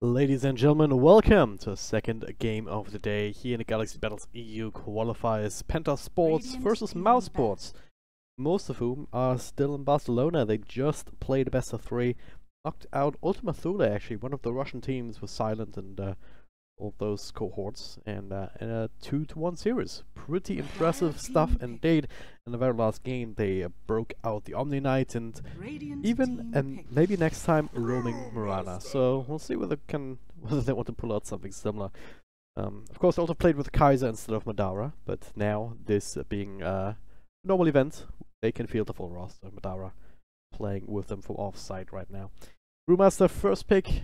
Ladies and gentlemen, welcome to the second game of the day here in the Galaxy Battles EU qualifiers. PENTA Sports versus mouz Sports, most of whom are still in Barcelona. They just played a best of three, knocked out Ultima Thule. Actually, one of the Russian teams was silent and all those cohorts, and in a 2-1 series. Pretty impressive stuff indeed. In the very last game, they broke out the Omni Knight and even, and maybe next time, roaming Mirana. So we'll see whether they want to pull out something similar. Of course, I also played with Kaiser instead of Madara, but now this being a normal event, they can field the full roster. Madara playing with them from offside right now. Brewmaster first pick.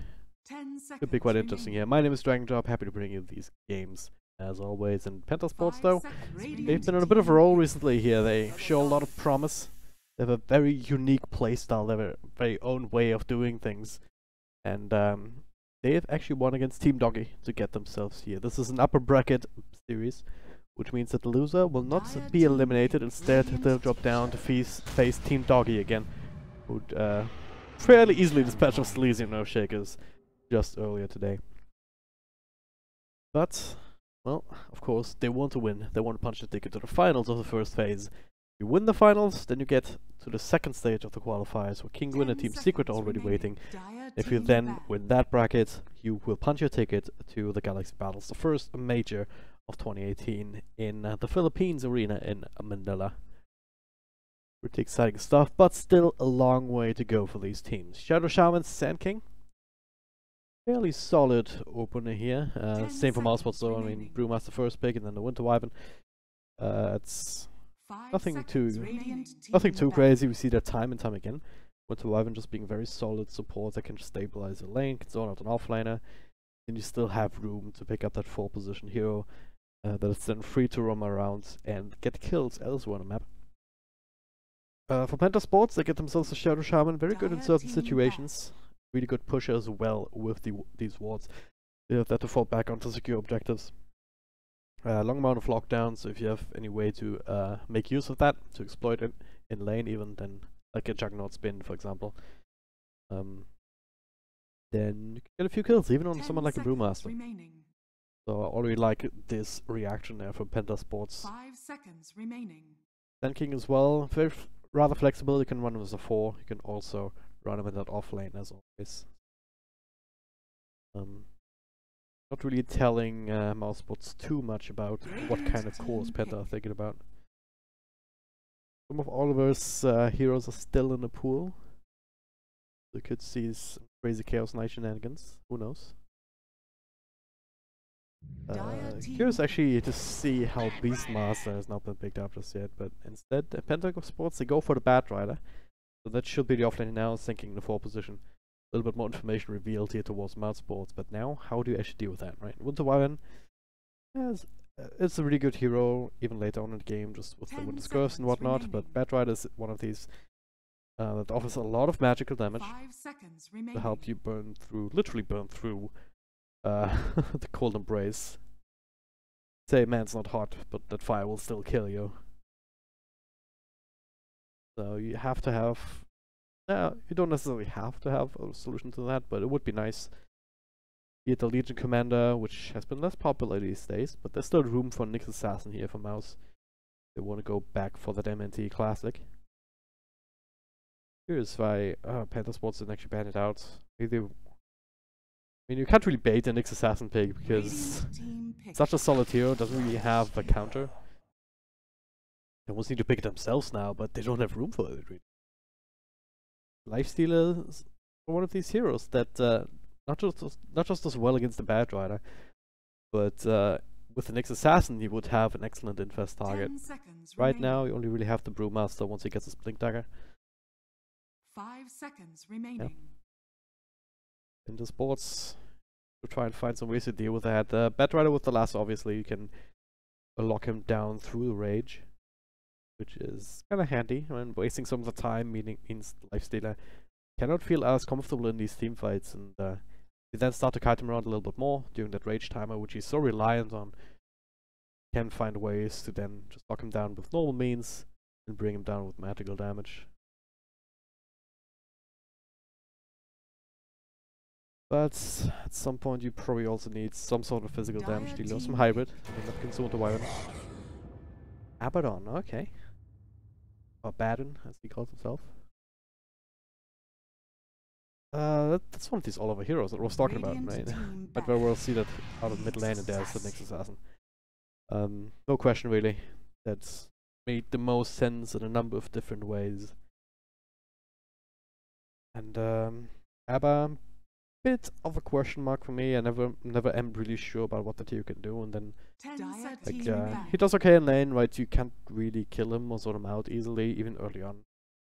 Could be quite interesting here. My name is Dragon Drop, happy to bring you these games as always. And PENTA Sports though, they've been on a bit of a roll recently here. They show a lot of promise. They have a very unique playstyle. They have a very own way of doing things. And they have actually won against Team Doggy to get themselves here. This is an upper bracket series, which means that the loser will not be eliminated. Instead, they'll drop down to face Team Doggy again, who'd fairly easily dispatch of Sleazy No Shakers just earlier today. But, well, of course, they want to win. They want to punch the ticket to the finals of the first phase. If you win the finals, then you get to the second stage of the qualifiers, where Kinguin and Team Secret are already waiting. If you then win that bracket, you will punch your ticket to the Galaxy Battles, the first major of 2018 in the Philippines arena in Manila. Pretty exciting stuff, but still a long way to go for these teams. Shadow Shaman, Sand King. Fairly solid opener here. Same for mouz Sports though. I mean, Brewmaster first pick and then the Winter Wyvern. It's nothing too crazy. We see that time and time again. Winter Wyvern just being very solid support that can stabilize a lane, can zone out an offlaner, and you still have room to pick up that 4 position hero that is then free to roam around and get kills elsewhere on the map. For PENTA Sports, they get themselves a Shadow Shaman, very good in certain situations. Really good pusher as well with these wards. They have that to fall back onto secure objectives. Long amount of lockdowns, so if you have any way to make use of that, to exploit it in lane even, then like a Juggernaut spin for example, then you can get a few kills, even on someone like a Brewmaster. So I already like this reaction there from PENTA Sports. 5 seconds remaining. Sand King as well, rather flexible. You can run him as a 4, you can also run him in that off lane as always. Not really telling mouz Sports too much about what kind of cores PENTA are thinking about. Some of Oliver's heroes are still in the pool. You could see some crazy Chaos Knight shenanigans. Who knows? Curious actually to see how Beastmaster has not been picked up just yet, but instead PENTA Sports, they go for the Bat Rider. So that should be the offlane now, sinking in the 4 position. A little bit more information revealed here towards mouz Sports, but now, how do you actually deal with that, right? Winter Wyvern, it's a really good hero, even later on in the game, just with the Winter's Curse and whatnot, but Bat Rider is one of these that offers a lot of magical damage to help you literally burn through the Cold Embrace. Say, man's not hot, but that fire will still kill you. So you have to have, you don't necessarily have to have a solution to that, but it would be nice. Be it the Legion Commander, which has been less popular these days, but there's still room for Nyx Assassin here for mouz. They want to go back for that MNT Classic. Curious why PENTA Sports didn't actually ban it out. Maybe I mean, you can't really bait a Nyx Assassin pick because such a solid hero doesn't really have a counter. They almost need to pick it themselves now, but they don't have room for it, really. Lifestealer is one of these heroes that not just does well against the Bat Rider, but with the Nyx Assassin he would have an excellent infest target. Right now you only really have the Brewmaster once he gets his Blink Dagger. 5 seconds remaining. In the sports, to try and find some ways to deal with that. Bat Rider with the lasso, obviously you can lock him down through the rage, which is kind of handy. I mean, wasting some of the time means Lifestealer cannot feel as comfortable in these team fights, and you then start to kite him around a little bit more during that rage timer, which he's so reliant on. Can find ways to then just lock him down with normal means and bring him down with magical damage. But at some point you probably also need some sort of physical damage dealer, some hybrid. I mean, that can suit the Wyvern. Abaddon, okay. Or Baden, as he calls himself. That's one of these all-over heroes that I was talking about, right? But we'll see that out of mid lane and there's the next assassin. No question really. That's made the most sense in a number of different ways. And Abba, bit of a question mark for me. I never am really sure about what that hero can do, and then like he does okay in lane, right? You can't really kill him or sort him out easily, even early on,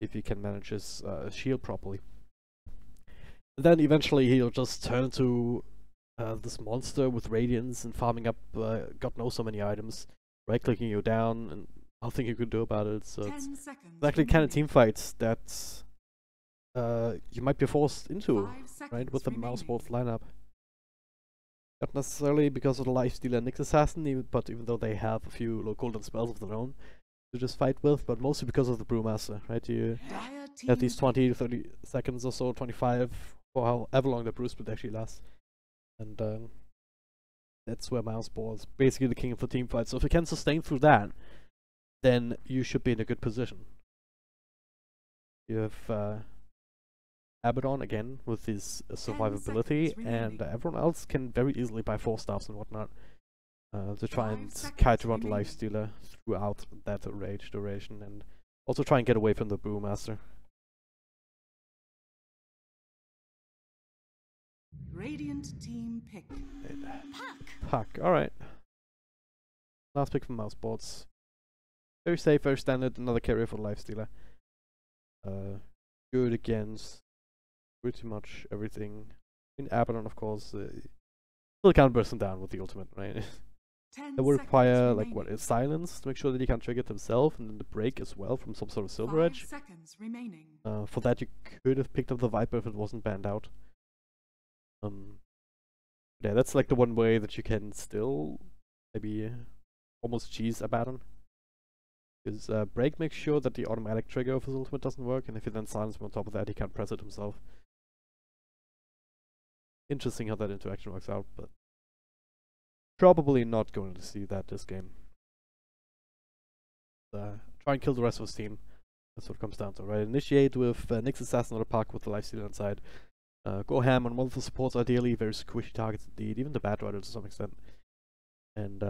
if he can manage his shield properly. And then eventually he'll just turn to this monster with radiance and farming up God knows so many items, right clicking you down, and nothing you can do about it. So it's actually kind of team fights that you might be forced into, right, with the mouse bolt lineup. Not necessarily because of the lifestealer and Nyx Assassin, but even though they have a few low golden spells of their own to just fight with, but mostly because of the Brewmaster, right? You have these 20 to 30 seconds or so, 25, for however long the brew split actually lasts. And that's where mouse ball is basically the king of the team fight. So if you can sustain through that, then you should be in a good position. You have Abaddon again with his survivability, and everyone else can very easily buy 4 staffs and whatnot to try and kite around the lifestealer throughout that rage duration, and also try and get away from the Brewmaster. Radiant team pick. Puck. Alright. Last pick from mouse boards. Very safe, very standard, another carrier for the lifestealer. Good against pretty much everything. In Abaddon, of course, still can't burst him down with the ultimate, right? It would require, like, what, is silence to make sure that he can't trigger it himself, and then the break as well from some sort of silver edge. For that, you could have picked up the Viper if it wasn't banned out. Yeah, that's like the one way that you can still maybe almost cheese Abaddon. Because break makes sure that the automatic trigger of his ultimate doesn't work, and if you then silence him on top of that, he can't press it himself. Interesting how that interaction works out, but probably not going to see that this game. Try and kill the rest of his team. That's what it comes down to, right? Initiate with Nyx Assassin or the Puck with the lifestealer inside. Go ham on one of the supports, ideally, very squishy targets indeed, even the Bad Rider to some extent. And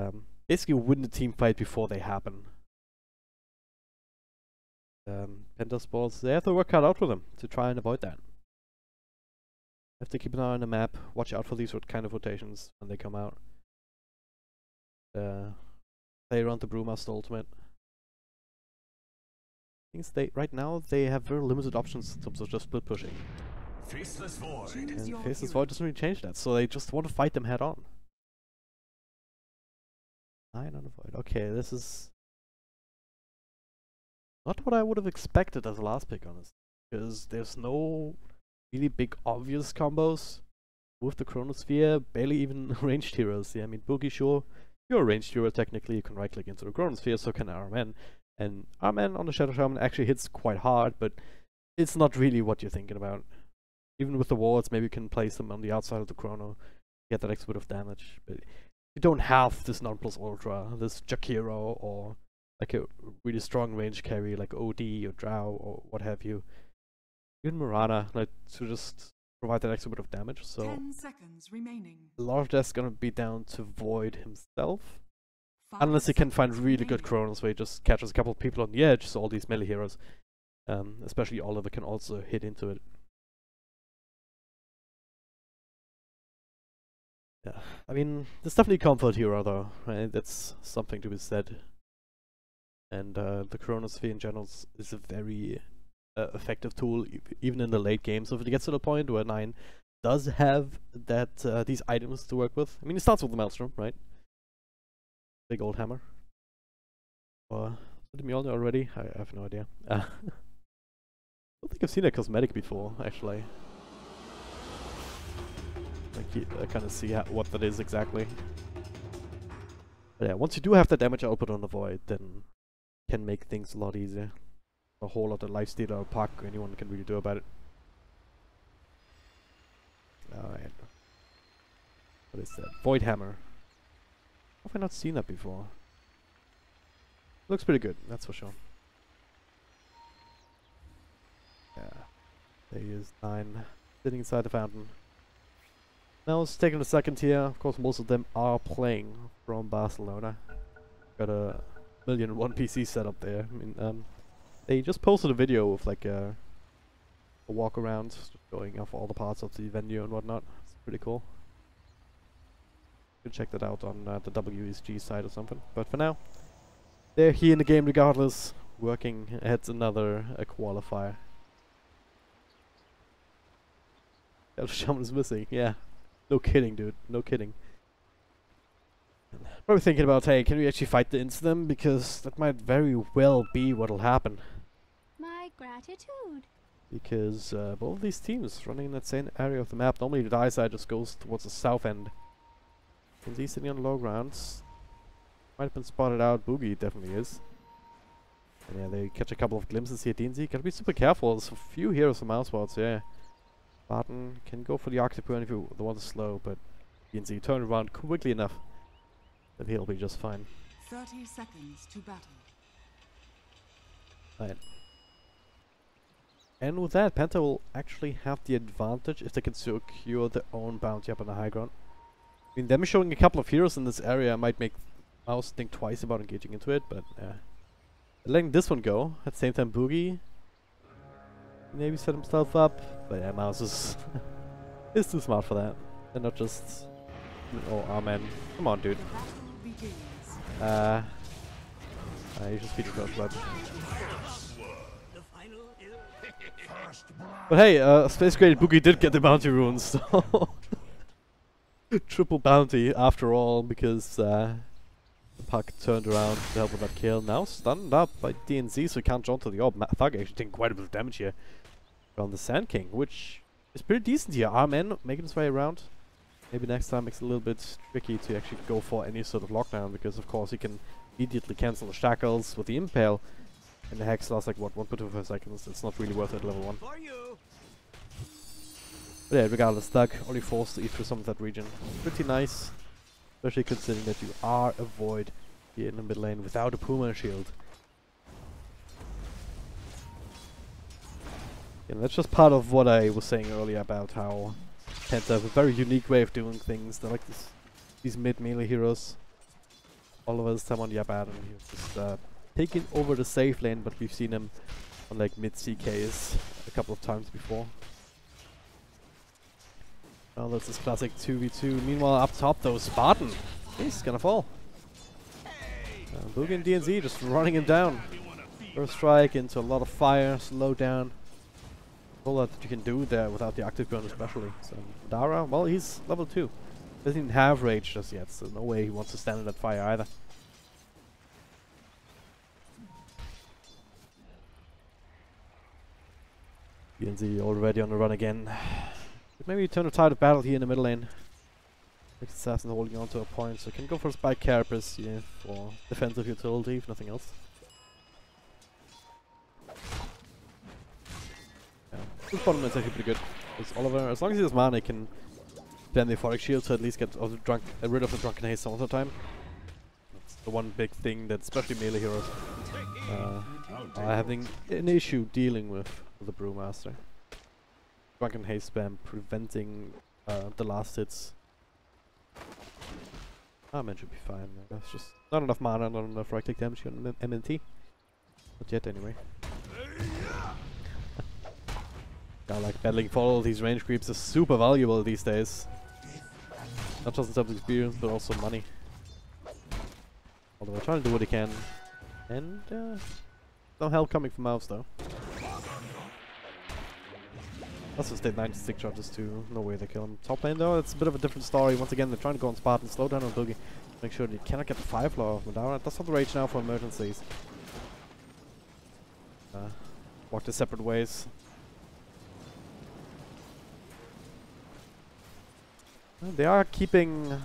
basically win the team fight before they happen. Penta sports, they have to work cut out for them to try and avoid that. Have to keep an eye on the map, watch out for these kind of rotations when they come out. Play around the Brewmaster ultimate. Right now they have very limited options in terms of just split pushing. Faceless Void. And Faceless Void doesn't really change that, so they just want to fight them head on. 9 on the Void. Okay, this is not what I would have expected as a last pick, honestly. Because there's no really big obvious combos with the Chronosphere, barely even ranged heroes. Yeah, I mean, Boogie, sure, you're a ranged hero technically, you can right click into the Chronosphere, so can RMN. And RMN on the Shadow Shaman actually hits quite hard, but it's not really what you're thinking about. Even with the wards, maybe you can place them on the outside of the Chrono, get that extra bit of damage. But you don't have this non plus ultra, this Jakiro, or like a really strong range carry like OD or Drow or what have you. Even Mirana, like, to just provide that extra bit of damage. So 10 seconds remaining. a lot of that's gonna be down to Void himself. Unless he can find really good Chronos where he just catches a couple of people on the edge, so all these melee heroes, especially Oliver, can also hit into it. Yeah, I mean, there's definitely a comfort hero though, right? That's something to be said. And the Chronosphere in general is a very effective tool, even in the late game. So if it gets to the point where 9 does have that these items to work with, I mean, it starts with the Maelstrom, right? Big old hammer. Or did we all know already? I have no idea. I don't think I've seen a cosmetic before, actually. I kind of see what that is exactly. But yeah, once you do have that damage output on the Void, then can make things a lot easier. A whole lot of lifestealer or Puck anyone can really do about it. Alright. What is that? Void Hammer. Have I not seen that before? Looks pretty good, that's for sure. Yeah. There he is, 9. Sitting inside the fountain. Now it's taking a second here. Of course, most of them are playing from Barcelona. Got a 1,000,001 PC set up there. I mean, they just posted a video of like a walk around, showing off all the parts of the venue and whatnot. It's pretty cool. You can check that out on the WSG site or something. But for now, they're here in the game regardless, working at another qualifier. El Shaman is missing, yeah. No kidding, dude. No kidding. Probably thinking about, hey, can we actually fight the incident? Because that might very well be what'll happen. My gratitude. Because both of these teams running in that same area of the map. Normally the die side just goes towards the south end. Is he sitting on low grounds? Might have been spotted out. Boogie definitely is. And yeah, they catch a couple of glimpses here. DNZ, gotta be super careful. There's a few heroes from mouse spots, yeah. Barton can go for the Octoburn if you want to slow, but DNZ turn around quickly enough that he'll be just fine. 30 seconds to battle. Right. And with that, Penta will actually have the advantage if they can secure their own bounty up on the high ground. I mean, them showing a couple of heroes in this area might make Mouse think twice about engaging into it, but letting this one go. At the same time, Boogie maybe set himself up, but yeah, Mouse is is too smart for that, and not just. Oh, Amen! Come on, dude. You should speed first blood. But hey, Space Graded Boogie did get the bounty runes, so triple bounty after all, because the puck turned around to help with that kill. Now stunned up by DNZ, so he can't jump to the orb. Thug actually taking quite a bit of damage here on the Sand King, which is pretty decent here. Armen making his way around. Maybe next time makes it a little bit tricky to actually go for any sort of lockdown, because of course he can immediately cancel the shackles with the impale, and the hex lasts like what, 1.25 seconds. It's not really worth it at level 1. But yeah, regardless, Thug only forced to eat through some of that region. Pretty nice, especially considering that you are a void here in the mid lane without a Puma shield. And that's just part of what I was saying earlier about how Penta have a very unique way of doing things. They're like these mid-melee heroes. All of us time on Yabad, and he's just taking over the safe lane, but we've seen him on like mid-CKs a couple of times before. Oh, that's his classic 2v2. Meanwhile, up top though, Spartan. He's gonna fall. Boogie and DNZ just running him down. First strike into a lot of fire, slow down. All that you can do there without the active burn especially. So Dara, well, he's level 2. Doesn't even have rage just yet, so no way he wants to stand in that fire either. DNZ already on the run again. But maybe turn the tide of battle here in the middle lane. Next assassin holding on to a point, so can go for Spike Carapace here for defensive utility, if nothing else. This bottom is actually pretty good. Because Oliver, as long as he has mana, he can spend the Euphoric Shield to at least get rid of the Drunken Haste some of the time. That's the one big thing that especially melee heroes are having an issue dealing with the Brewmaster. Drunken Haste spam preventing the last hits. Man should be fine. That's just not enough mana, not enough right click damage on MNT. Not yet anyway. Like battling for all these range creeps is super valuable these days. Not just in terms of experience, but also money. Although we're trying to do what he can. And no help coming from Mouse though. Also stayed 96 charges too. No way they kill him. Top lane though, it's a bit of a different story. Once again, they're trying to go on Spartan, slow down on Boogie. Make sure they cannot get the Fireflower of Madara. That's not the rage now for emergencies. Walk the separate ways. They are keeping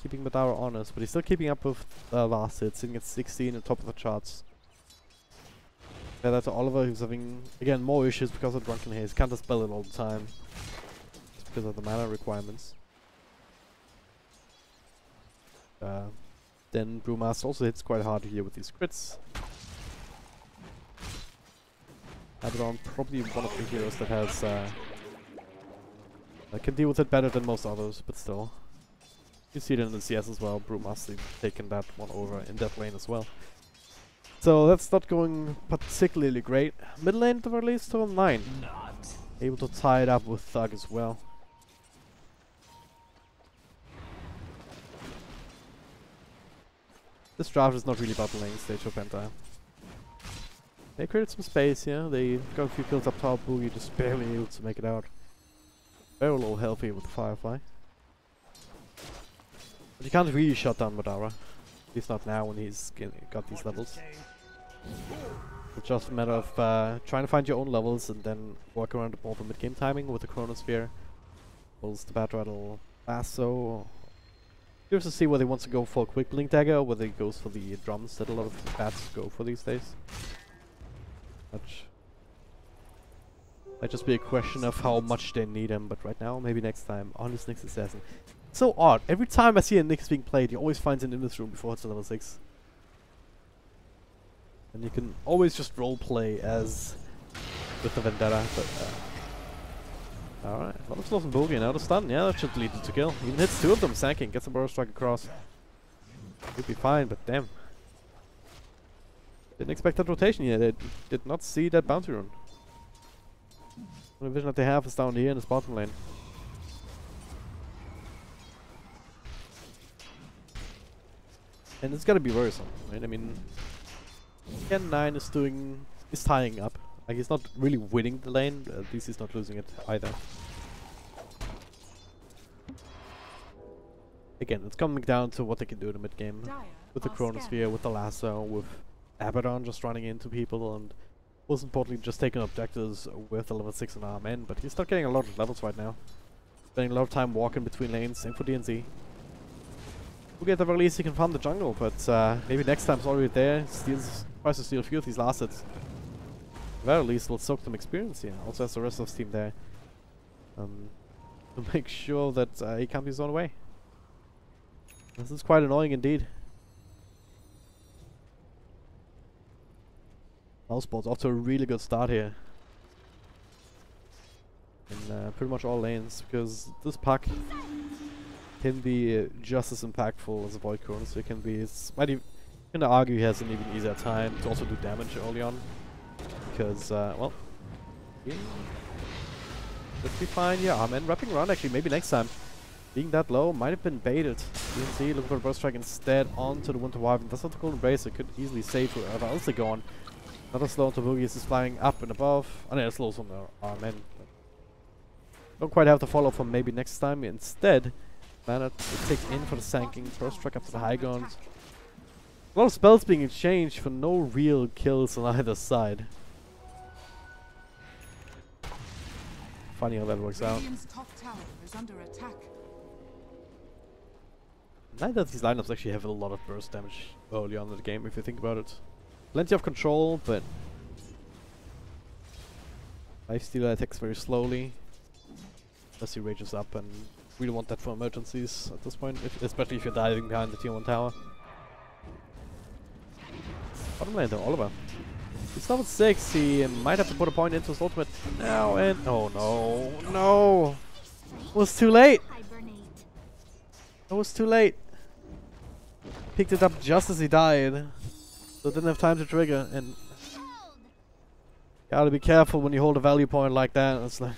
Madara honest, but he's still keeping up with last hit, sitting at 16 on top of the charts. Yeah, that's Oliver, who's having again more issues because of Drunken Haze. Can't dispel it all the time, just because of the mana requirements. Then Brewmaster also hits quite hard here with these crits. Abaddon probably one of the heroes that has that can deal with it better than most others, but still. You see it in the CS as well, Brewmaster taking that one over in that lane as well. So that's not going particularly great. Mid lane at the very least, turn 9. Able to tie it up with Thug as well. This draft is not really about the lane stage for Penta. They created some space here, they got a few kills up top, Boogie just barely able to make it out. Very low health here with the Firefly. But you can't really shut down Madara. At least not now when he's got these levels. It's just a matter of trying to find your own levels and then work around more the mid-game timing with the Chronosphere. Pulls the Bat Rattle Lasso. Curious to see whether he wants to go for a quick Blink Dagger or whether he goes for the drums that a lot of bats go for these days. Which might just be a question of how much they need him, but right now, maybe next time, on his next assassin. So odd, every time I see a Nyx being played, he always finds an in this room before it's level 6. And you can always just roleplay as with the Vendetta, but alright, a lot of slow from Boogie now to stun, yeah, that should lead to kill. Even hits 2 of them, Sanking, gets a Burrow Strike across. He'll be fine, but damn. Didn't expect that rotation here, they did not see that bounty rune. The only vision that they have is down here in this bottom lane. And it's gotta be worrisome, right? I mean, Ken 9 is tying up. Like, he's not really winning the lane, at least he's not losing it either. Again, it's coming down to what they can do in the mid game. With the Chronosphere, with the Lasso, with Abaddon just running into people, and most importantly just taking objectives with the level 6 and Armen, but he's not getting a lot of levels right now. Spending a lot of time walking between lanes, same for DNZ. We'll get the very least he can farm the jungle, but maybe next time's already there. Tries to steal a few of these last hits. At the very least, we'll soak some experience here. Also has the rest of his team there. To make sure that he can't be his own way. This is quite annoying indeed. Mousesport's off to a really good start here. In pretty much all lanes, because this pack can be just as impactful as a Void Chrono, so it can be, you can argue he has an even easier time to also do damage early on. Because, well, yeah, should be fine, yeah, Armen wrapping around actually, maybe next time. Being that low might have been baited. You can see, looking for a Burst Strike instead onto the Winter Wyvern. That's not the Golden Brace, it could easily save whoever else they go on. Another slow onto Boogie is flying up and above. Oh no, slows on the Armen. Don't quite have the follow from maybe next time. Instead, Manat takes in for the Sanking, Burst Strike up to the High Ground. A lot of spells being exchanged for no real kills on either side. Funny how that works out. Top tower is under attack. Neither of these lineups actually have a lot of burst damage early on in the game, if you think about it. Plenty of control, but Lifestealer attacks very slowly. Unless he rages up, and we don't want that for emergencies at this point, especially if you're diving behind the tier 1 tower. Bottom lane though, Oliver. He's level 6, he might have to put a point into his ultimate now, and oh no, no! It was too late! It was too late! Picked it up just as he died. So didn't have time to trigger, and gotta be careful when you hold a value point like that. It's like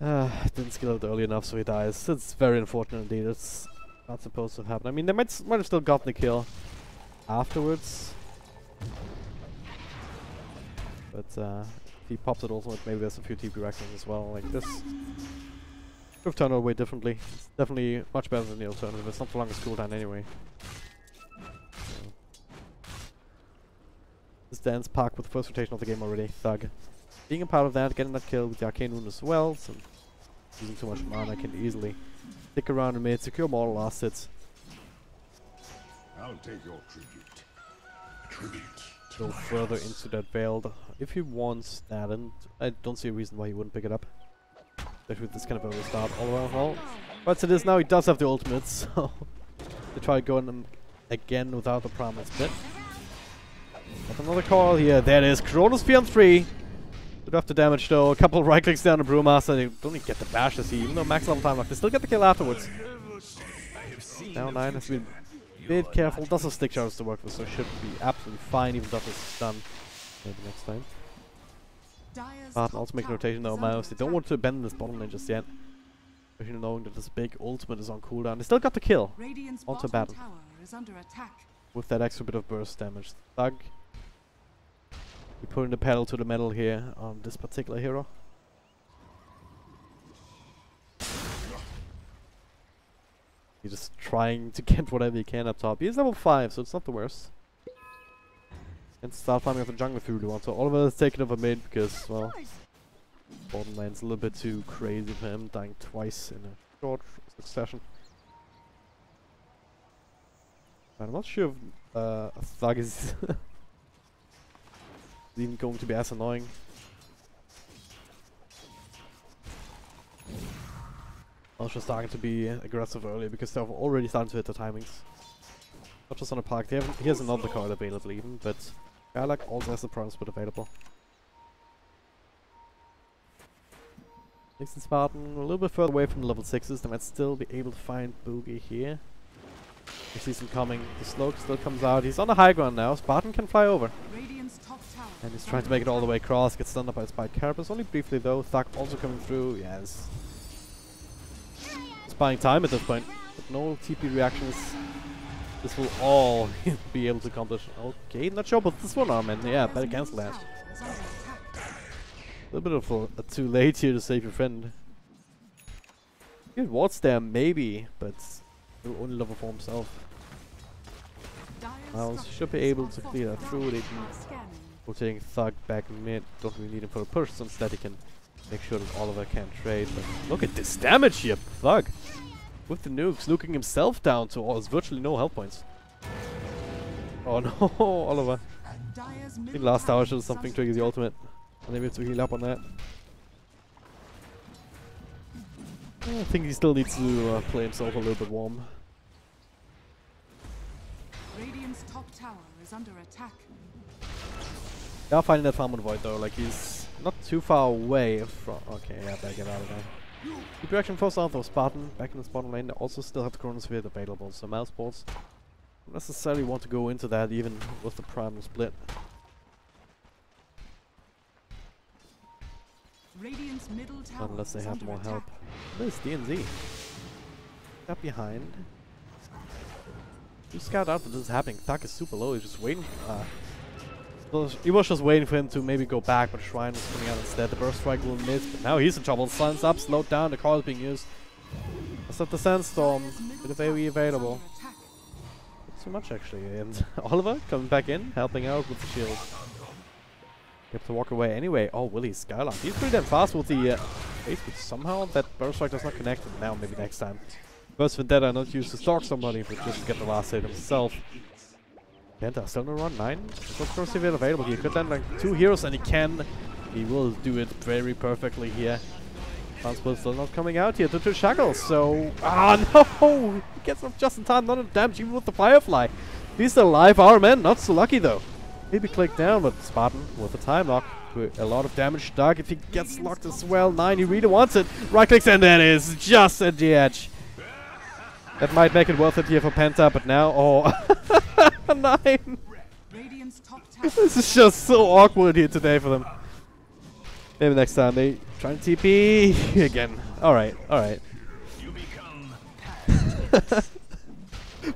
didn't skill it early enough, so he dies. It's very unfortunate indeed. It's not supposed to have happened. I mean, they might have still gotten the kill afterwards, but if he pops it also, maybe there's a few TP reactions as well. Like this. Could have turned out way differently. It's definitely much better than the alternative. It's not the longest cooldown anyway. So. This dance pack with the first rotation of the game already. Thug. Being a part of that, getting that kill with the Arcane Rune as well. So using too much mana can easily stick around in mid, secure more last hits. I'll take your tribute. Tribute. Go further into that Veiled if he wants that, and I don't see a reason why he wouldn't pick it up. Especially with this kind of early start all around. Well, But it is now he does have the ultimate, so they try going him again without the promise split. But another call here. There it is. Chronosphere on 3. Good after damage though. A couple of right clicks down the Brewmaster. They don't even get the bashes here, even though max level time lock. They still get the kill afterwards. Now 9 has been a bit careful. Does have stick charges to work with, so should be absolutely fine even though it's done. Maybe next time. But also make a rotation though, mouse. They don't want to abandon this bottom lane just yet. Especially knowing that this big ultimate is on cooldown. They still got the kill onto battle. With that extra bit of burst damage. Thug. We're putting the pedal to the metal here on this particular hero. He's just trying to get whatever he can up top. He's level 5, so it's not the worst. And start farming up the jungle if you really want. So Oliver is taking over mid because, well, bottom lane's a little bit too crazy for him, dying twice in a short succession. I'm not sure if Thug is even going to be as annoying. I was just starting to be aggressive earlier because they're already starting to hit the timings. Not just on a park, he has another card available even, but Garlack also has the Prime Split available. Nixon Spartan a little bit further away from the level 6s, they might still be able to find Boogie here. You see him coming, the Sloke still comes out, he's on the high ground now, Spartan can fly over. And he's trying to make it all the way across, gets stunned up by Spike Carapace, only briefly though. Thug also coming through, yes. It's buying time at this point, but no TP reactions. This will all be able to accomplish. Okay, not sure about this one, Armin. Yeah, better cancel that. A little bit of a too late here to save your friend. Good wards there, maybe, but he'll only level for himself. Mouse should be able to clear that through. They can rotating Thug back mid. Don't really need him for a push, so instead he can make sure that Oliver can trade. But look at this damage here, Thug! With the nukes, nuking himself down to all, virtually no health points. Oh no, Oliver. I think last tower should have something trigger the ultimate. And maybe to heal up on that. I think he still needs to play himself a little bit warm. Radiant's top tower is under attack. Yeah, finding that farm on Void though, like he's not too far away from. Okay, yeah, better get out of there. Keep reaction force out of Spartan back in the bottom lane. They also still have the Chronosphere available, so mouse balls don't necessarily want to go into that even with the primal split. Radiant's middle tower Unless they is have under more attack. help. Where's DNZ? Up behind. You scout out that this is happening. Thug is super low, he's just waiting. He was just waiting for him to maybe go back, but Shrine was coming out instead. The burst strike will miss, but now he's in trouble. Sun's up, slowed down, the call is being used. Let's have the Sandstorm, bit of AoE available. Not too much actually, and Oliver coming back in, helping out with the shield. You have to walk away anyway. Oh, Willie Skylark. He's pretty damn fast with the base, but somehow that burst strike does not connect. Now maybe next time. First Vendetta not used to stalk somebody, but just to get the last hit himself. Penta still no run 9. Of course, if available, he could land like 2 heroes, and he can. He will do it very perfectly here. Transport still not coming out here to Shackles, so no! He gets off just in time, not enough damage even with the Firefly. He's still alive. Our man not so lucky though. Maybe click down, but Spartan with a time lock. A lot of damage. Dark if he gets locked as well. 9, he really wants it. Right clicks, and that is just at the edge. That might make it worth it here for Penta, but now, oh. 9! This is just so awkward here today for them. Maybe next time they try to TP again. Alright, alright.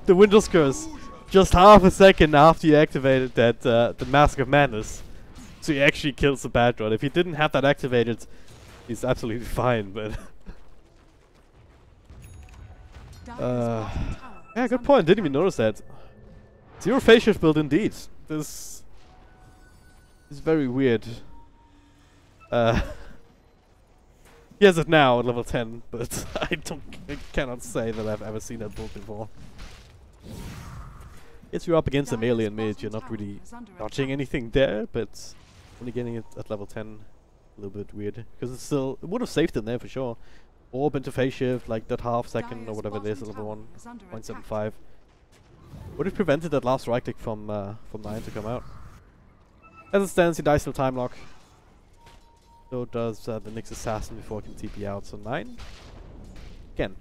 The Windows Curse. Just half a second after you activated that, the Mask of Madness. So he actually kills the bad god. If he didn't have that activated, he's absolutely fine, but... yeah, good point. Didn't even notice that. 0 phase shift build indeed. This is very weird. He has it now at level 10, but I cannot say that I've ever seen that build before. Yes, you're up against a melee and mid, you're not really dodging anything there, but only getting it at level 10, a little bit weird. Because it would have saved him there for sure. Orb into phase shift, like that half second or Dire's whatever it is, bottom level tower is under 1.75. Would have prevented that last right click from 9 to come out. As it stands, he dies to time lock. So does the Nyx Assassin before he can TP out. So 9. Again,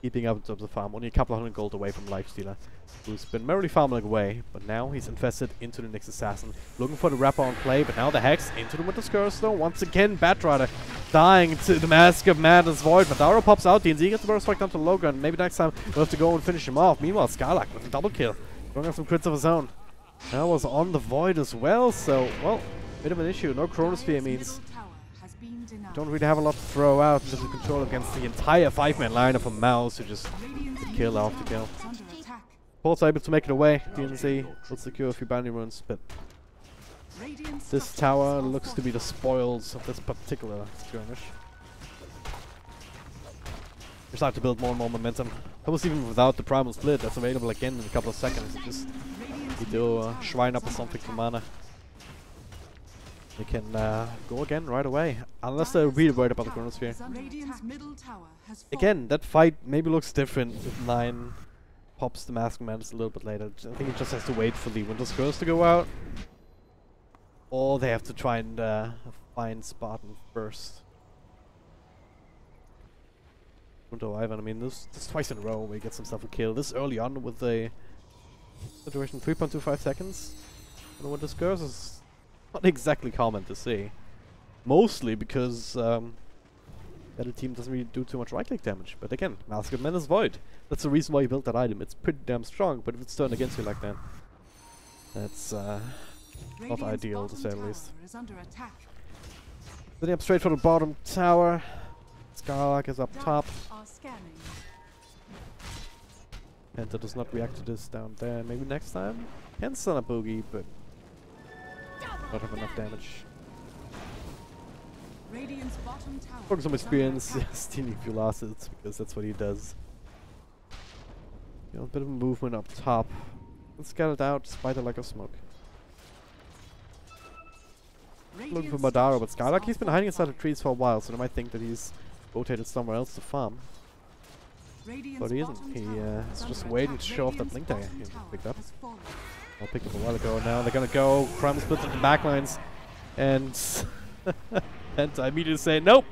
keeping up in terms of farm. Only a couple of hundred gold away from Lifestealer, who's been merrily farming away. But now he's invested into the Nyx Assassin. Looking for the wrapper on play, but now the Hex into the Winter's Curse though. Once again, Batrider dying to the Mask of Madness Void. Madara pops out, DNZ gets the burst strike down to low gun. Maybe next time we'll have to go and finish him off. Meanwhile, Skylark with a double kill. Going on some crits of his own. That was on the Void as well, so, well, bit of an issue. No Chronosphere means don't really have a lot to throw out in terms of control against the entire 5-man lineup from mouz, who just kill after kill. Port's able to make it away. DNZ will secure a few bounty runes, but this tower looks to be the spoils of this particular skirmish. We're starting to build more and more momentum. Almost even without the primal split that's available again in a couple of seconds. You just need to shrine up or something for mana. They can go again right away, unless they're really worried about the Chronosphere. Again, that fight maybe looks different if 9 pops the Mask of Madness a little bit later. I think it just has to wait for the Winter's Curse to go out. Or they have to try and find Spartan first. Ivan, I mean, this twice in a row where he gets himself a kill. This early on with the situation 3.25 seconds. And the Winter's Curse is not exactly common to see. Mostly because the other team doesn't really do too much right-click damage. But again, Mask of Madness Void. That's the reason why you built that item. It's pretty damn strong, but if it's turned against you like that, that's not ideal, to say the least. Setting up straight for the bottom tower. Skylark is up top. Penta does not react to this down there. Maybe next time? Can stun a boogie, but not have enough damage. For some experience, stealing a few losses, because that's what he does. You know, a bit of movement up top. Let's get it out, spider like a smoke. Looking for Madara, but Skylark, he's been hiding inside the trees for a while, so they might think that he's rotated somewhere else to farm. But he isn't. He's just waiting to show off that blink dagger he picked up. I picked up a while ago. Now they're gonna go primal split into the backlines, and Penta immediately say, nope,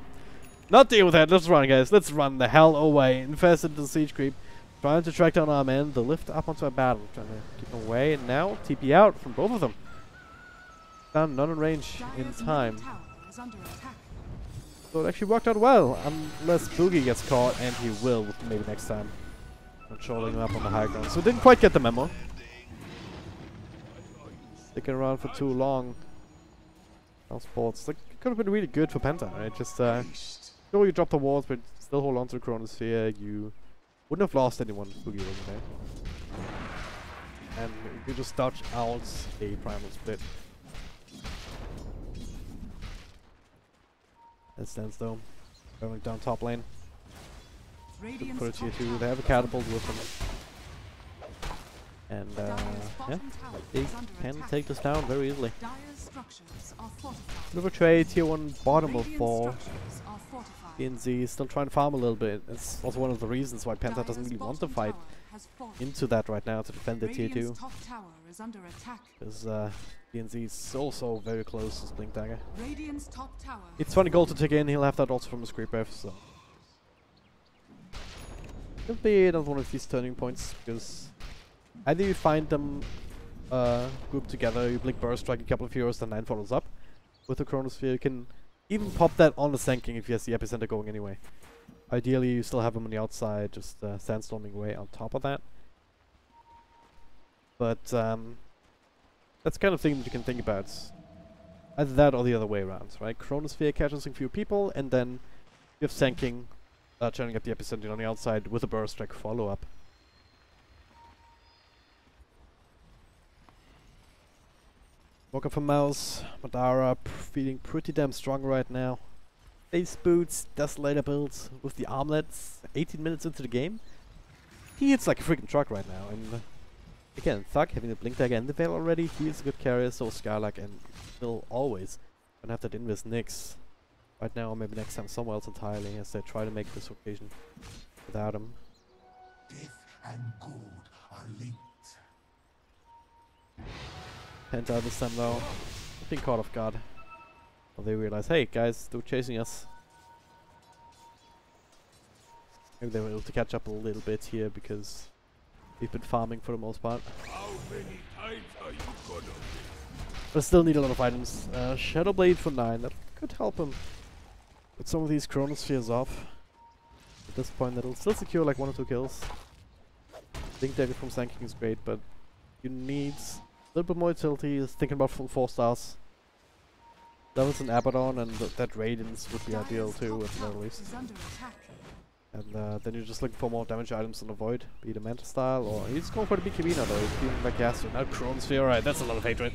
not deal with that. Let's run, guys. Let's run the hell away. Infested into the siege creep, trying to track down our men. The lift up onto a battle, trying to keep them away. And now TP out from both of them. Down, not in range in time. So it actually worked out well, unless Boogie gets caught, and he will maybe next time. Controlling him up on the high ground. So didn't quite get the memo. Sticking around for too long. Sports. Like, it could have been really good for Penta, right? Just sure you drop the walls, but still hold on to the Chronosphere. You wouldn't have lost anyone if Boogie wasn't there. And you just dodge out a primal split. That stands though. Going down top lane. Looking for a tier 2. They have a catapult with them. And yeah, they can take this down very easily. Little trade, tier 1 bottom of 4. DNZ still trying to farm a little bit. It's also one of the reasons why Penta doesn't really want to fight into that right now to defend the tier 2. Because DNZ is also very close to his Blink Dagger. It's 20 gold to take in, he'll have that also from his creep breath, so could be another one of these turning points, because either you find them grouped together, you Blink Burst Strike a couple of heroes, then 9 follows up with the Chronosphere. You can even pop that on the Sand if he has the epicenter going anyway. Ideally you still have him on the outside, just sandstorming away on top of that. But that's the kind of thing that you can think about. Either that or the other way around, right? Chronosphere catches a few people, and then you have Sand King turning up the epicenter on the outside with a burst strike follow-up. Walker from mouz, Madara feeling pretty damn strong right now. Ace boots, Desolator builds with the armlets, 18 minutes into the game. He hits like a freaking truck right now, and again, Thug having the Blink Dagger and the Veil already, he is a good carrier, so Skylark, and still always gonna have that Invis Nyx. right now, or maybe next time somewhere else entirely, as they try to make this occasion without him. Death and gold are linked. Penta this time though, being caught off guard. Well, they realize, hey guys, they're chasing us. Maybe they were able to catch up a little bit here because we've been farming for the most part. How many times are you gonna live? But still need a lot of items. Shadow Blade for 9, that could help him with some of these Chronospheres off. At this point, that'll still secure like 1 or 2 kills. Link Dagger from Sand King is great, but you need a little bit more utility. Is thinking about full 4 stars. Levels in Abaddon and that Radiance would be ideal too, at the very least. And then you're just looking for more damage items on the Void, be it a Manta style, or he's going for the BKB now though, he's feeling like Yasuo. Now Chronosphere, alright, that's a lot of hatred.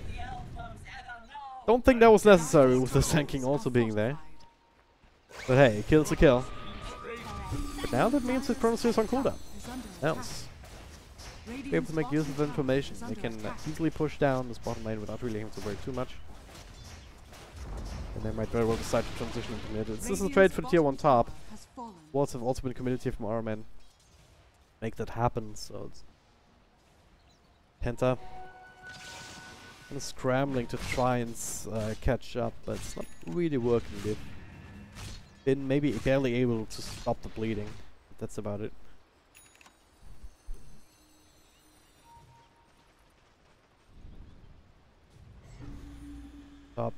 Don't think that was necessary with the Sand King also being there. But hey, kill's a kill. But now that means that Chronosphere is on cooldown. Else. Be able to make use of the information. They can easily push down this bottom lane without really having to worry too much. And they might very well decide to transition into mid. This is a trade for the tier 1 top. Wards have also been committed here from our men. Make that happen, so it's Penta kind of scrambling to try and catch up, but it's not really working. They've been maybe barely able to stop the bleeding. But that's about it. Top.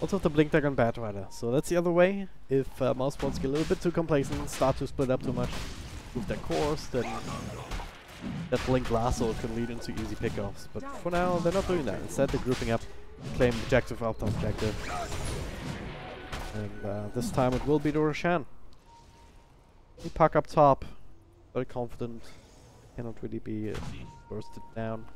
Also have the Blink Dagger on Batrider, so that's the other way. If mouse bots get a little bit too complacent, start to split up too much with their cores, then that Blink Lasso can lead into easy pickoffs. But for now, they're not doing that. Instead, they're grouping up, claim objective after objective. And this time it will be the Roshan. We pack up top, very confident, cannot really be bursted down.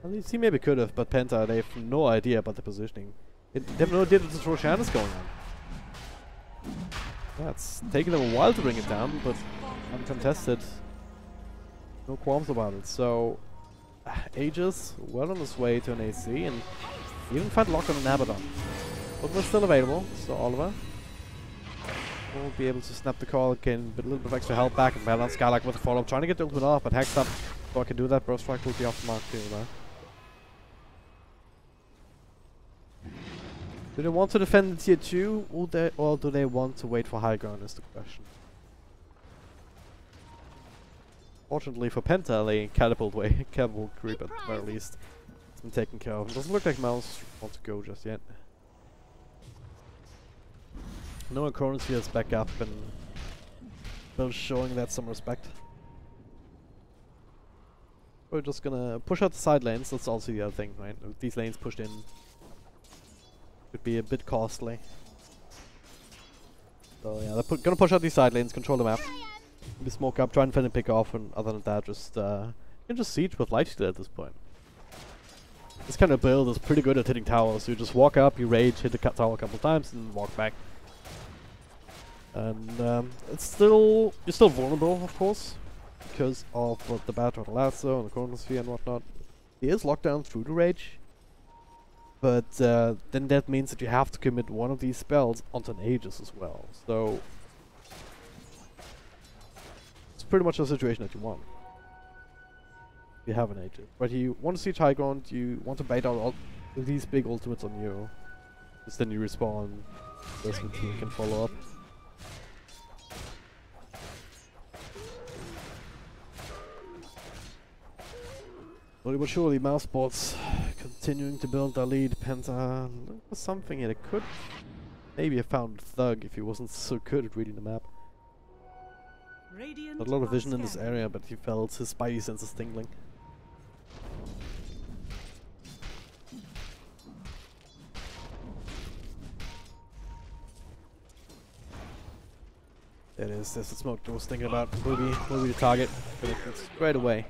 At least he maybe could have, but Penta, they have no idea about the positioning. They have no idea that this Roshan is going on. Yeah, it's taken them a while to bring it down, but uncontested. No qualms about it. So, Aegis, well on his way to an AC, and even find lock on an Abaddon. But we're still available, so Oliver will be able to snap the call again, but a little bit of extra help back and balance. Skylark with a follow-up, trying to get the ultimate off, but Hex up. So I can do that, Burst Strike will be off the mark too, though. Do they want to defend the tier 2, or do they want to wait for high ground is the question. Fortunately for Penta, the catapult creep at the very least. It's been taken care of. It doesn't look like Mouse wants to go just yet. No Chronosphere is back up and still showing that some respect. We're just gonna push out the side lanes, that's also the other thing, right? With these lanes pushed in, could be a bit costly. So yeah, they're gonna push out these side lanes, control the map. Maybe smoke up, try and find a pick off, and other than that, just you can just siege with lifesteal at this point. This kind of build is pretty good at hitting towers. You just walk up, you rage, hit the tower a couple times, and walk back. And it's you're still vulnerable, of course, because of what the Batrider Lasso and the Chronosphere and whatnot. He is locked down through the rage, but then that means that you have to commit one of these spells onto an Aegis as well. So it's pretty much the situation that you want. You have an Aegis, but you want to see high ground, you want to bait out all these big ultimates on you, because then you respawn, the rest of the team can follow up. Slowly but surely, mouse bots continuing to build their lead. Penta looking for something here. They could maybe have found Thug if he wasn't so good at reading the map. Had a lot of vision in this area, but he felt his spidey senses tingling. There it is, there's the smoke I was thinking about. Ruby the target. Straight away.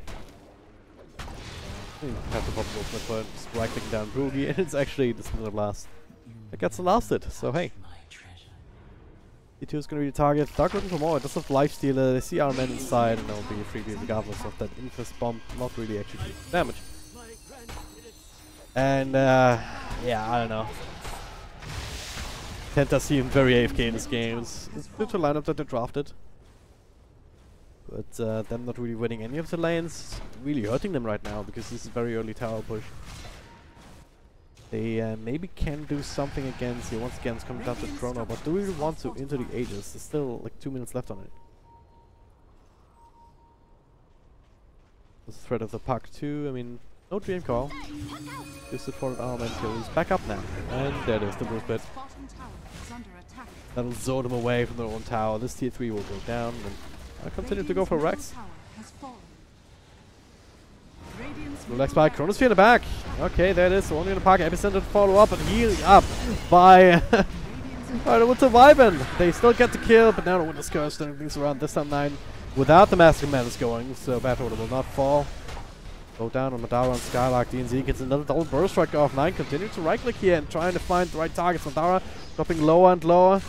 Have to pop the ultimate for just right clicking down Ruby, and it's actually the Splinter Blast that gets the last hit, so hey. E2 is gonna be the target. Dark looking for more, it does have lifestealer, they see our men inside, and there will be a freebie regardless of that Infest Bomb, not really actually doing damage. And yeah, I don't know. PENTA seem very AFK in this game. It's due to lineup that they drafted. But them not really winning any of the lanes, really hurting them right now because this is very early tower push. They maybe can do something against here. Once again, it's coming down to Chrono, but do we really want to into the Aegis? There's still like 2 minutes left on it. There's the threat of the puck too. I mean, no dream call. Just it for an arm and kills. Back up now. And there it is, the boost bit. That'll zone them away from their own tower. This tier 3 will go down. And I continue to go for Rex. Relax by Chronosphere in the back. Okay, there it is. Only in the park. Epicenter to follow up and heal up by the Winter Wyvern. They still get the kill, but now the Winter's Curse turning things around. This time 9 without the Master Commanders going, so Bad Order will not fall. Go down on Madara and Skylark. DNZ gets another double burst strike off. 9 continue to right click here and trying to find the right targets. Madara dropping lower and lower.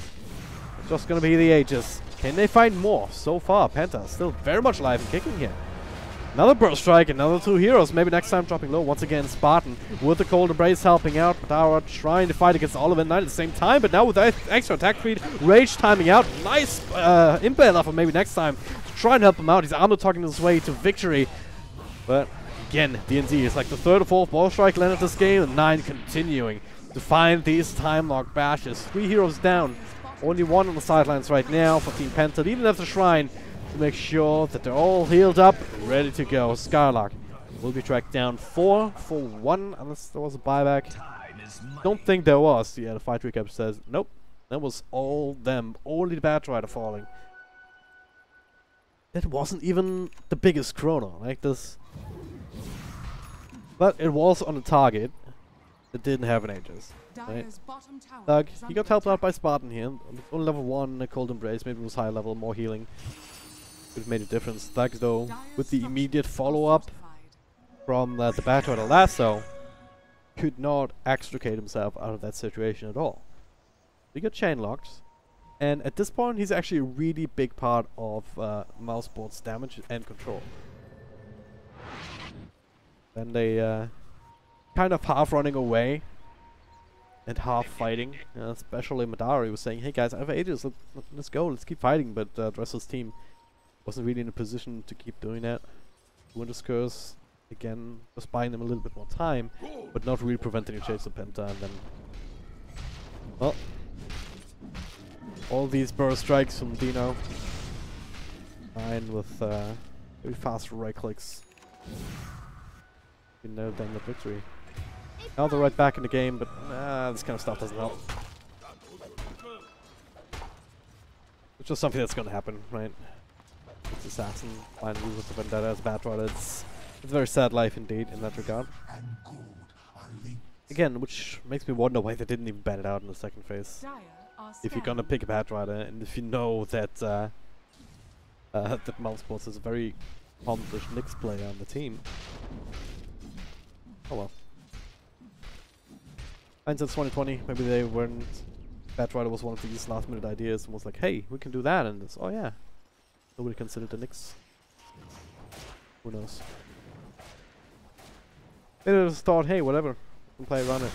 It's just gonna be the Aegis. Can they find more? So far, Penta still very much alive and kicking here. Another burst strike, another 2 heroes. Maybe next time dropping low. Once again, Spartan with the Cold Embrace helping out. Madara trying to fight against Oliver Knight at the same time, but now with that extra attack speed, Rage timing out. Nice impaler for maybe next time to try and help him out. He's armor talking his way to victory. But again, DNZ is like the 3rd or 4th ball strike landed this game, and 9 continuing to find these time lock bashes. 3 heroes down. Only 1 on the sidelines right now for Team Penta. They even have the Shrine to make sure that they're all healed up, ready to go. Skylark will be tracked down 4 for 1, unless there was a buyback. Don't think there was. Yeah, the fight recap says nope. That was all them. Only the Batrider falling. That wasn't even the biggest Chrono like this. But it was on a target that didn't have an Aegis. Right? Doug, he got helped out by Spartan here. Only level 1, a Cold Embrace, maybe it was higher level, more healing. Could have made a difference. Doug, though, with the immediate follow-up from the Batrider lasso, could not extricate himself out of that situation at all. He got chain locked, and at this point, he's actually a really big part of Mousesport's damage and control. Then they kind of half running away and half fighting. Especially Madara was saying, "Hey guys, I have Aegis. Let's go. Let's keep fighting." But Dressel's team wasn't really in a position to keep doing that. Winter's Curse again, just buying them a little bit more time, but not really preventing a chase of Penta. And then, well, all these burst strikes from Dino. 9 with very fast right clicks. We know them the victory. Now they're right back in the game, but this kind of stuff doesn't help. It's just something that's gonna happen, right? It's Assassin, finally with the Vendetta as Batrider. It's a very sad life indeed in that regard. Again, which makes me wonder why they didn't even ban it out in the second phase. If you're gonna pick a Batrider, and if you know that that Mousesports is a very accomplished Nyx player on the team. Oh well. Hindsight's 2020, maybe they weren't. Batrider was one of these last minute ideas and was like, hey, we can do that, and it's, oh yeah. Nobody considered the Nyx. Who knows? They just thought, hey, whatever, we can play around it.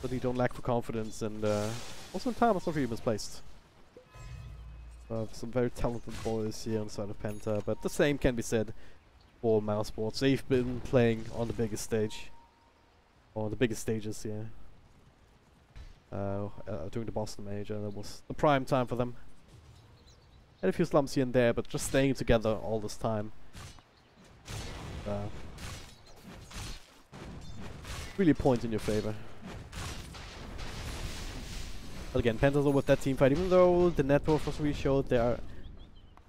But you don't lack for confidence, and also in time was not really misplaced. Some very talented boys here on the side of Penta, but the same can be said for Mousesports. They've been playing on the biggest stage. Or the biggest stages here. During the Boston Major, that was the prime time for them. Had a few slumps here and there, but just staying together all this time. Really a point in your favor. But again, Penta's with that team fight, even though the network was really showed, they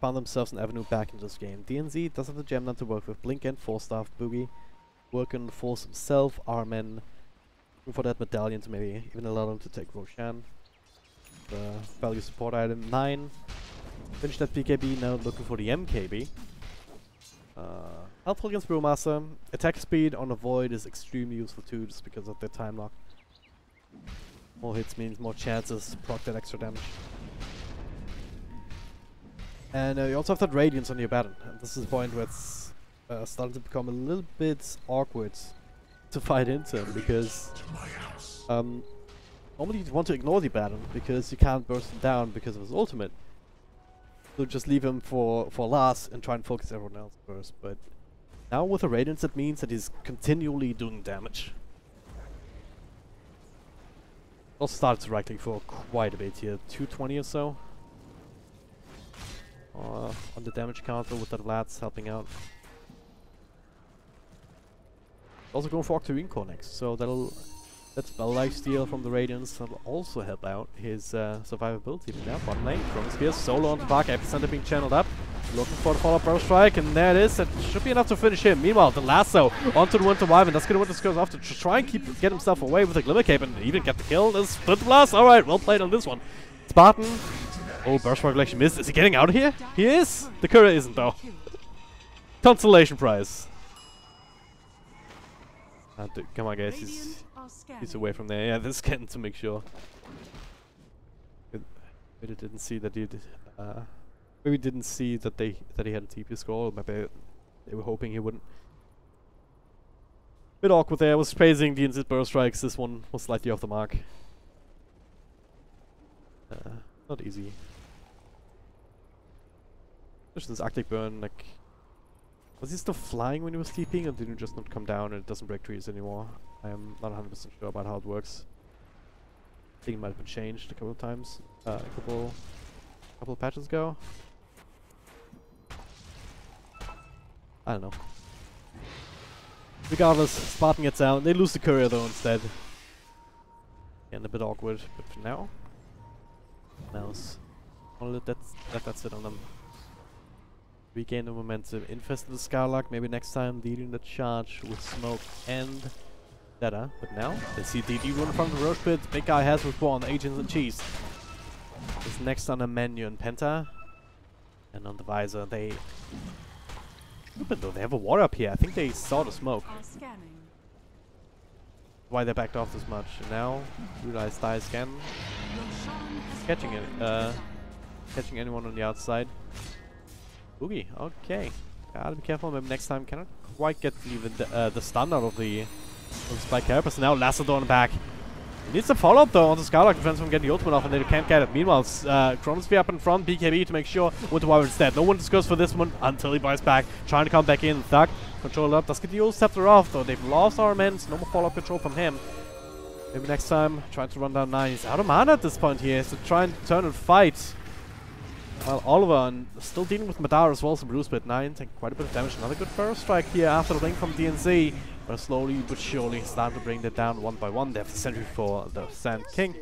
found themselves an avenue back into this game. DNZ does have the gem now to work with. Blink and 4-staff Boogie. Working on the Force himself, Armen. Looking for that medallion to maybe even allow them to take Roshan. The value support item 9. Finish that BKB, now looking for the MKB. Helpful against Brewmaster. Attack speed on a Void is extremely useful too, just because of the time lock. More hits means more chances to proc that extra damage. And you also have that Radiance on your Baton. And this is the point where it's starting to become a little bit awkward to fight into him, because Normally you'd want to ignore the Baron, because you can't burst him down because of his ultimate. So just leave him for last and try and focus everyone else first. But now with the Radiance, it means that he's continually doing damage. Also started to right click for quite a bit here, 220 or so. On the damage counter with that Vlad's helping out. Also going for Octarine Core next, so that's a lifesteal from the Radiance. That'll also help out his survivability. But now bottom lane, Chronosphere solo on the back, Epicenter being channeled up. Looking for the follow-up Burst Strike, and there it is. That should be enough to finish him. Meanwhile, the lasso onto the Winter Wyvern. That's gonna Winter goes off to try and get himself away with a Glimmer Cape and even get the kill. There's Split Blast. Alright, well played on this one. Spartan. Oh, Burst Strike actually missed. Is he getting out of here? He is! The Courier isn't though. Consolation prize. Come on guys, he's away from there. Yeah, this can to make sure. Maybe didn't see that he did. Maybe didn't see that he had a TP score. Maybe they were hoping he wouldn't. Bit awkward there. I was praising the instant burst strikes. This one was slightly off the mark. Not easy. Especially this Arctic Burn, like, was he still flying when he was sleeping, or did he just not come down and it doesn't break trees anymore? I am not 100% sure about how it works. I think it might have been changed a couple of times, a couple of patches ago. I don't know. Regardless, Spartan gets out. They lose the Courier though instead. And a bit awkward, but for now, that's it on them. Regain the momentum, infest the Skylark, maybe next time leading the charge with Smoke and Data. But now, they see DD run from the Roche Pit, big guy has respawned, Agents and Cheese. Is next on the menu and Penta. And on the Visor, they... Stupid though, they have a water up here, I think they saw the smoke. Why they backed off this much. And now, realize die scan. Catching it, catching anyone on the outside. Boogie, okay. Gotta be careful, maybe next time cannot quite get even the stun out of the Spike Carapace. Now Lassador back. He needs to follow up though on the Skylark defense from getting the ultimate off, and they can't get it. Meanwhile, Chronosphere up in front, BKB to make sure Winter Wyvern instead. No one goes for this one until he buys back. Trying to come back in. Thug, control up. Does get the old scepter off though. They've lost Armament. No more follow-up control from him. Maybe next time, trying to run down 9. He's out of mana at this point here, so try and turn and fight. While Oliver and still dealing with Madara as well, some Blue Split 9, taking quite a bit of damage. Another good first strike here after the link from DNZ. But slowly but surely starting to bring that down one by one. They have the sentry for the Sand King.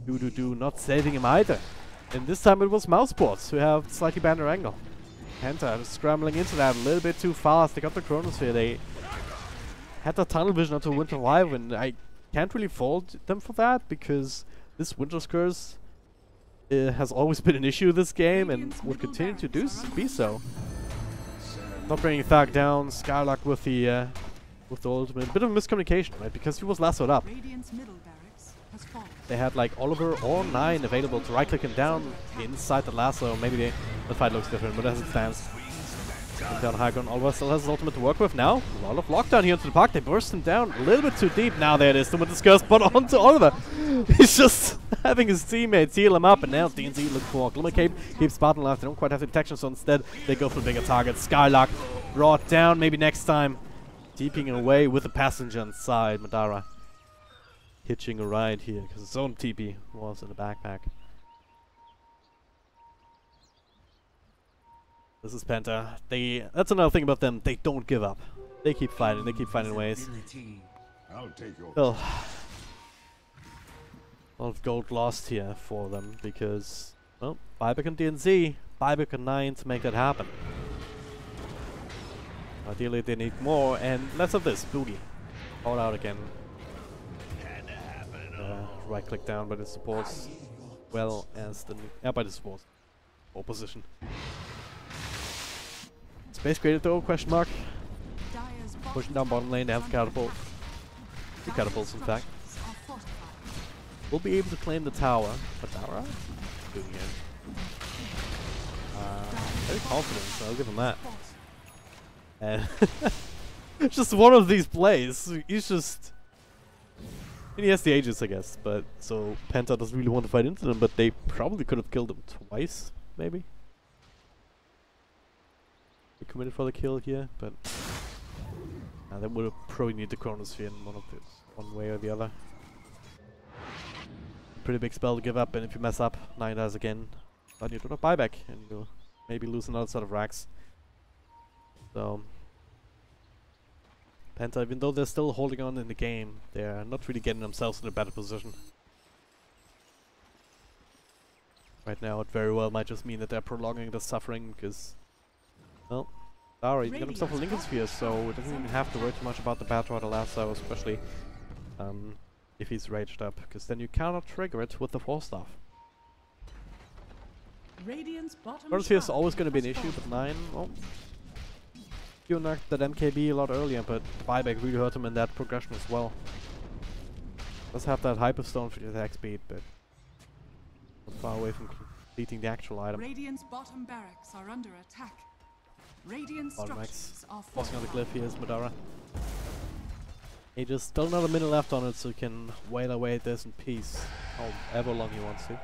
Not saving him either. And this time it was Mousesports who have slightly better angle. Penta scrambling into that a little bit too fast. They got the Chronosphere. They had the tunnel vision onto Winter Wyvern. I can't really fault them for that, because this Winter's Curse has always been an issue this game and would continue to be so. Not bringing Thug down, Skylark with the ultimate. Bit of miscommunication, right? Because he was lassoed up. They had like Oliver or 9 available to right-click him down inside the lasso. Maybe the fight looks different, but as it stands, down high ground, Oliver still has his ultimate to work with now. A lot of lockdown here into the park. They burst him down a little bit too deep. Now there it is, the Winter's Curse, but onto Oliver. He's just having his teammates heal him up, and now DNZ look for Glimmer Cape, keeps Spartan alive. They don't quite have the detection, so instead they go for bigger targets. Skylark brought down, maybe next time. Deeping away with the passenger inside. Madara hitching a ride here, because his own TP was in the backpack. This is Penta. That's another thing about them. They don't give up. They keep fighting. They keep finding ways. Well, a lot of gold lost here for them because, well, buyback on DNZ, buyback on 9 to make that happen. Ideally, they need more, and less of this. Boogie. All out again. Right click down by the supports, well as the by the supports. Opposition. Space created though, question mark. Pushing down bottom lane, they have the catapult. 2 catapults in fact. We'll be able to claim the tower. Madara? Doing it. Very confident, so I'll give him that. And just one of these plays. He's And he has the Aegis, I guess, but so Penta doesn't really want to fight into them, but they probably could have killed him twice, maybe. They committed for the kill here, but they would have probably need the Chronosphere in one way or the other. Pretty big spell to give up, and if you mess up, 9 dies again, then you do a buyback, and you'll maybe lose another set of racks. So Penta, even though they're still holding on in the game, they're not really getting themselves in a better position. Right now, it very well might just mean that they're prolonging the suffering, because, well, Dara, he got himself a Lincoln Sphere, so it doesn't even have to worry too much about the Bat Rider Lasso, especially if he's raged up, because then you cannot trigger it with the Force Staff. Chronosphere is always going to be an issue, but 9, well, you knocked that MKB a lot earlier, but buyback really hurt him in that progression as well. Does have that Hyperstone for the attack speed, but not far away from completing the actual item. Radiant's bottom barracks are under attack. Radiant structures are crossing on the cliff here is Madara. He just still another minute left on it, so he can wail away at this in peace, however long he wants to.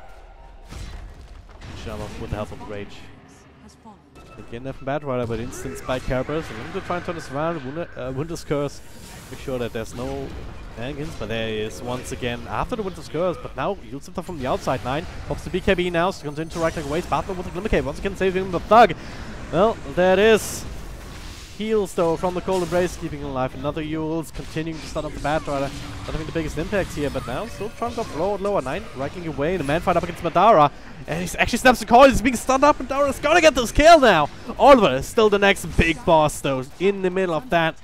Inshallah, with the help of Rage. Again, there from Bat Rider, but instant spike Kerberos. I'm going to try and turn this around. Winter's Curse. Make sure that there's no shenanigans, but there he is once again after the Winter's Curse. But now Yield Scepter from the outside. 9 pops the BKB now, so continue to right like waste. Battle with the Glimmer Cape. Once again, saving the Thug. Well, there it is. Heals though from the Cold Embrace, keeping him alive. Another Yules continuing to stun up the Bat Rider. Not having the biggest impact here, but now still trying to upload lower. 9 racking away. The man fight up against Madara. And he actually snaps the call. He's being stunned up. Madara's gonna get this kill now. Oliver is still the next big boss though. In the middle of that.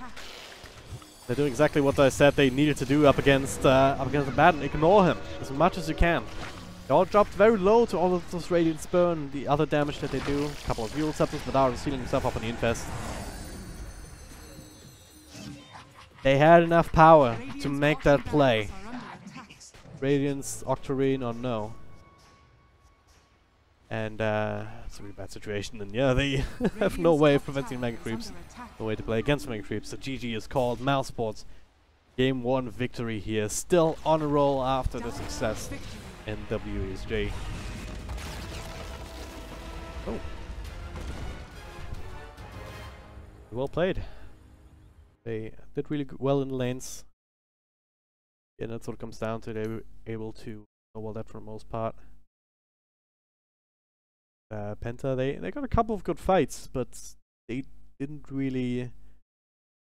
They're doing exactly what I said they needed to do up against the Bat and ignore him as much as you can. They all dropped very low to all of those Radiant Spurn, the other damage that they do. A couple of Euro Scepters, Madara sealing himself up on the Infest. They had enough power to make that play. Radiance, Octarine, or no. And it's a really bad situation, and yeah, they have no way of preventing Mega Creeps. No way to play against Mega Creeps. So GG is called. Mouse Sports. Game 1 victory here. Still on a roll after the success in WSJ. Oh. Well played. They did really well in the lanes. Yeah, that's what it comes down to. They were able to know that for the most part. Penta, they got a couple of good fights, but they didn't really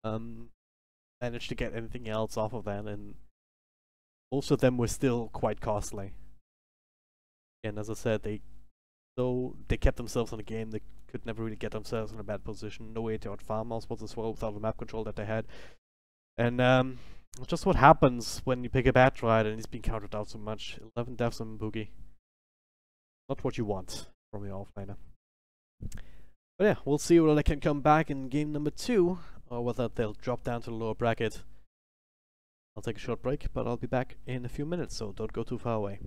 manage to get anything else off of that, and most of them were still quite costly. And as I said, they kept themselves in the game. They could never really get themselves in a bad position. No way to outfarm mouse spots as well without the map control that they had. And just what happens when you pick a Bat Rider and he's being countered out so much. 11 deaths on Boogie. Not what you want from your offlaner. But yeah, we'll see whether they can come back in game number 2 or whether they'll drop down to the lower bracket. I'll take a short break, but I'll be back in a few minutes, so don't go too far away.